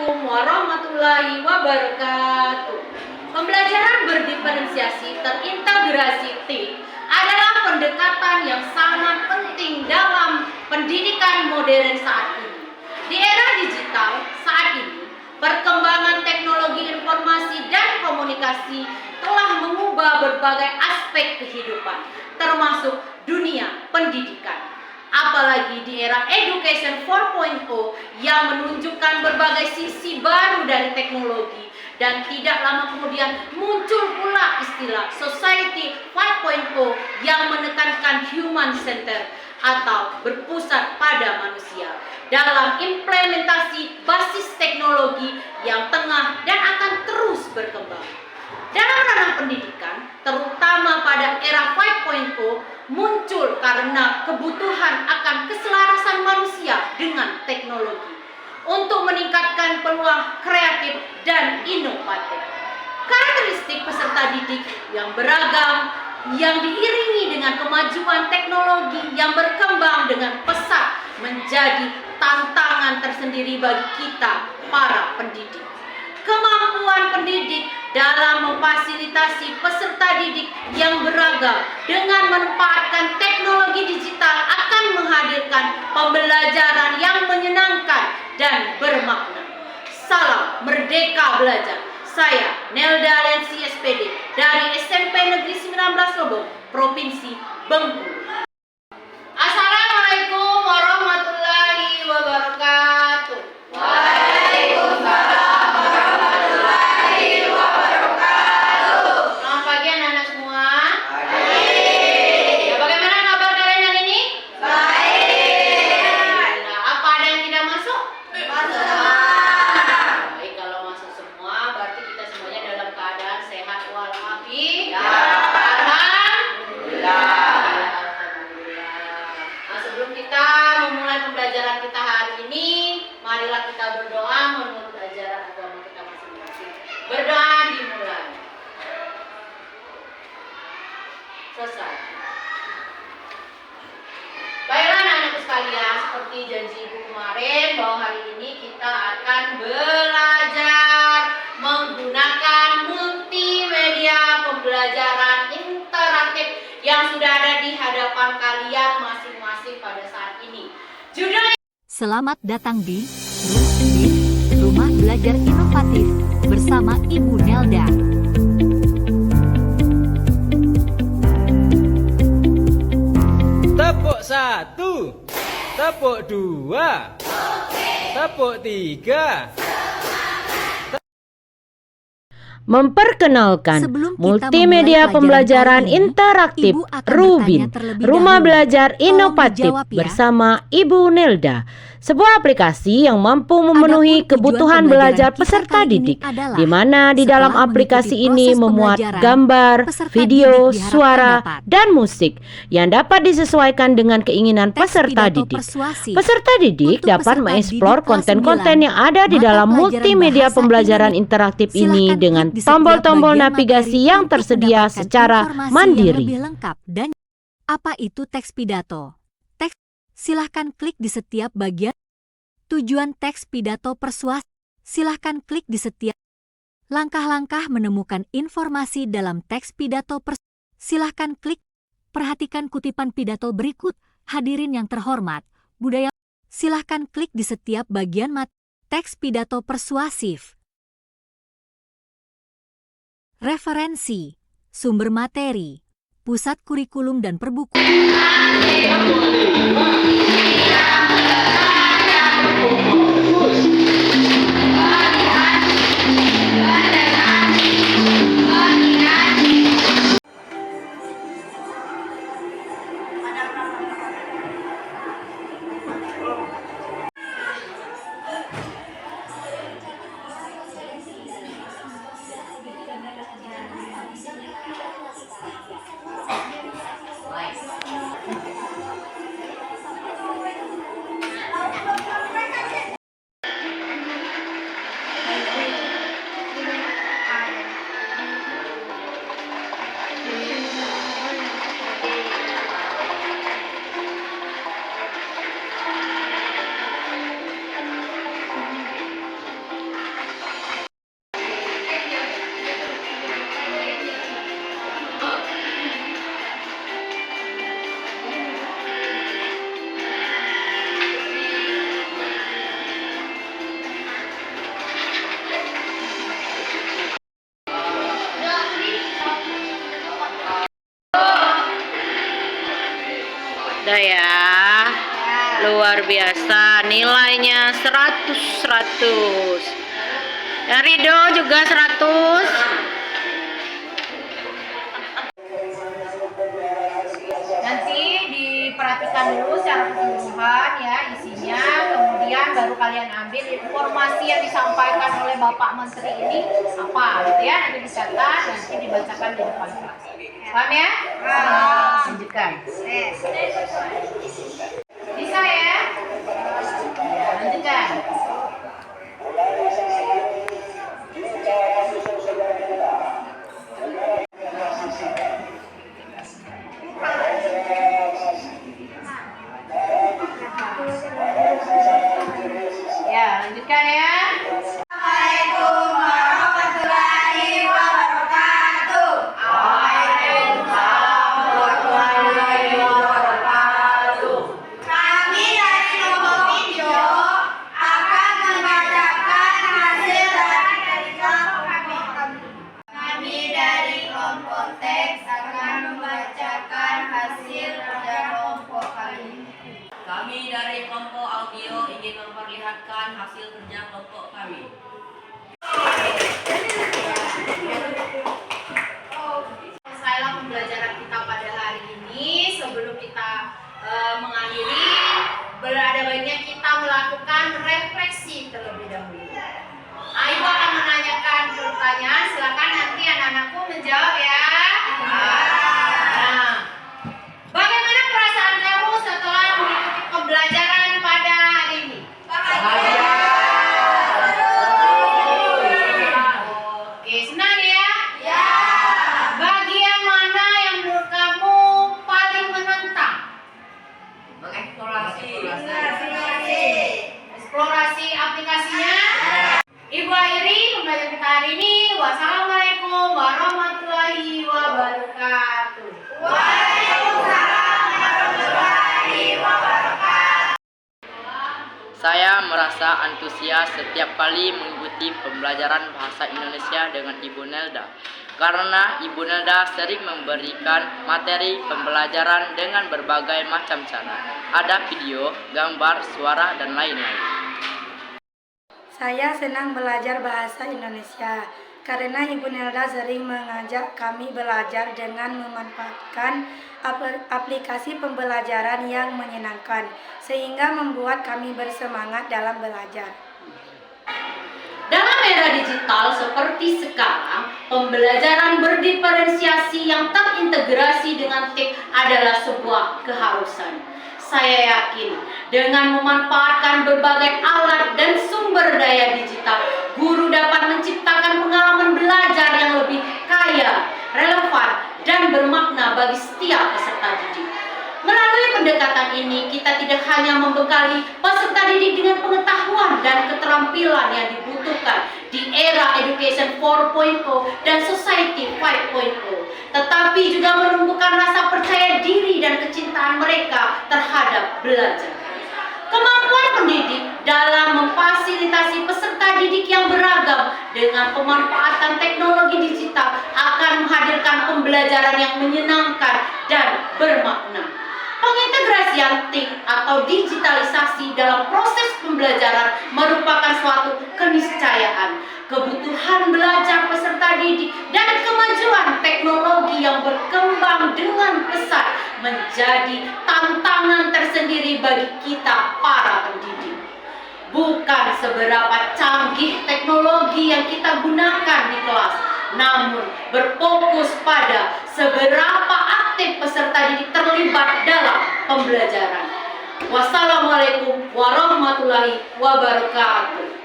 Assalamualaikum warahmatullahi wabarakatuh. Pembelajaran berdiferensiasi terintegrasi TIK adalah pendekatan yang sangat penting dalam pendidikan modern saat ini. Di era digital saat ini, perkembangan teknologi informasi dan komunikasi telah mengubah berbagai aspek kehidupan, termasuk dunia pendidikan. Apalagi di era Education 4.0 yang menunjukkan berbagai sisi baru dari teknologi, dan tidak lama kemudian muncul pula istilah Society 5.0 yang menekankan human center atau berpusat pada manusia dalam implementasi basis teknologi yang tengah dan akan terus berkembang. Dalam ranah pendidikan, terutama pada era 5.0, muncul karena kebutuhan akan keselarasan manusia dengan teknologi untuk meningkatkan peluang kreatif dan inovatif. Karakteristik peserta didik yang beragam yang diiringi dengan kemajuan teknologi yang berkembang dengan pesat menjadi tantangan tersendiri bagi kita para pendidik. Kemampuan pendidik dalam memfasilitasi peserta didik yang beragam dengan memanfaatkan teknologi digital akan menghadirkan pembelajaran yang menyenangkan dan bermakna. Salam Merdeka Belajar. Saya Nelda Lensi SPD dari SMP Negeri 19 Lobong, Provinsi Bengkulu. Assalamualaikum warahmatullahi wabarakatuh. Waalaikumsalam. Marilah kita berdoa menurut ajaran agama kita masing-masing. Berdoa dimulai. Selesai. Baiklah anak-anakku sekalian, seperti janji ibu kemarin bahwa hari ini kita akan belajar menggunakan multimedia pembelajaran interaktif yang sudah ada di hadapan kalian masing-masing pada saat ini. Judulnya Selamat datang di Rumah Belajar Inovatif bersama Ibu Nelda. Tepuk 1, tepuk 2, tepuk 3. Memperkenalkan Sebelum kita multimedia memulai pembelajaran pelajaran kali ini, interaktif Ibu akan Rubin, bertanya terlebih Rumah dahulu. Belajar Tolong Inovatif dijawab ya. bersama Ibu Nelda. Sebuah aplikasi yang mampu Adapun memenuhi kebutuhan tujuan belajar pembelajaran kita peserta kali ini didik, adalah di mana di dalam setelah aplikasi mengikuti ini proses memuat pembelajaran, gambar, peserta video, didik diharapkan suara, dapat dan musik yang dapat disesuaikan dengan keinginan teks peserta pidato didik. persuasif. Peserta didik Untuk dapat peserta mengeksplor didik kelas konten-konten 9, yang ada di mata dalam pelajaran multimedia bahasa pembelajaran Indonesia. interaktif ini Silakan dengan klik di setiap tombol-tombol bagian navigasi materi yang untuk tersedia mendapatkan secara informasi yang mandiri. lebih lengkap. Dan apa itu teks pidato? Teks, silahkan klik di setiap bagian. Tujuan teks pidato persuasif. Silahkan klik di setiap langkah-langkah menemukan informasi dalam teks pidato persuasif. Silahkan klik. Perhatikan kutipan pidato berikut. Hadirin yang terhormat, budaya. Silahkan klik di setiap bagian teks pidato persuasif. Referensi, sumber materi, pusat kurikulum dan perbukuan. Bisa ya. Luar biasa, nilainya 100. Dan Rido juga 100. Nanti diperhatikan dulu secara keseluruhan ya isinya, kemudian baru kalian ambil informasi yang disampaikan oleh Bapak Menteri ini apa gitu ya, nanti dicatat, nanti dibacakan di depan kelas. Paham ya? Lanjutkan. Bisa ya? Lanjutkan. Ya, lanjutkan ya. Assalamualaikum warahmatullahi wabarakatuh. Waalaikumsalam warahmatullahi wabarakatuh. Kami dari kelompok hijau akan membacakan hasil dari kelompok kami. Kami dari kelompok teks akan membacakan hasil kerja kelompok kami. Kami dari kelompok audio ingin memperlihatkan hasil kerja kelompok kami. Selesailah pembelajaran kita pada hari ini. Sebelum kita mengakhiri, berada baiknya kita melakukan refleksi terlebih dahulu. Ibu akan menanyakan pertanyaan, silakan nanti anak-anakku menjawab ya. Nah, bagaimana perasaan kamu setelah mengikuti pembelajaran pada hari ini? Oke, senang ya? Ya. Bagian mana yang menurut kamu paling menantang? Eksplorasi aplikasinya. Ibu akhiri pembelajaran kita hari ini. Wassalamualaikum warahmatullahi wabarakatuh. Waalaikumsalam warahmatullahi wabarakatuh. Saya merasa antusias setiap kali mengikuti pembelajaran bahasa Indonesia dengan Ibu Nelda. Karena Ibu Nelda sering memberikan materi pembelajaran dengan berbagai macam cara. Ada video, gambar, suara, dan lain-lain. Saya senang belajar bahasa Indonesia karena Ibu Nelda sering mengajak kami belajar dengan memanfaatkan aplikasi pembelajaran yang menyenangkan, sehingga membuat kami bersemangat dalam belajar. Dalam era digital seperti sekarang, pembelajaran berdiferensiasi yang terintegrasi dengan TIK adalah sebuah keharusan. Saya yakin dengan memanfaatkan berbagai alat dan sumber daya digital, guru dapat menciptakan pengalaman belajar yang lebih kaya, relevan, dan bermakna bagi setiap peserta didik. Melalui pendekatan ini, kita tidak hanya membekali peserta didik dengan pengetahuan dan keterampilan yang dibutuhkan di era Education 4.0 dan Society 5.0, tetapi juga menumbuhkan rasa percaya diri dan kecintaan mereka terhadap belajar. Kemampuan pendidik dalam memfasilitasi peserta didik yang beragam dengan pemanfaatan teknologi digital akan menghadirkan pembelajaran yang menyenangkan dan bermakna. Pengintegrasian TIK atau digitalisasi dalam proses pembelajaran merupakan suatu keniscayaan. Kebutuhan belajar peserta didik dan kemajuan teknologi yang berkembang dengan pesat menjadi tantangan tersendiri bagi kita para pendidik. Bukan seberapa canggih teknologi yang kita gunakan di kelas, namun berfokus pada seberapa aktif peserta didik terlibat dalam pembelajaran. Wassalamualaikum warahmatullahi wabarakatuh.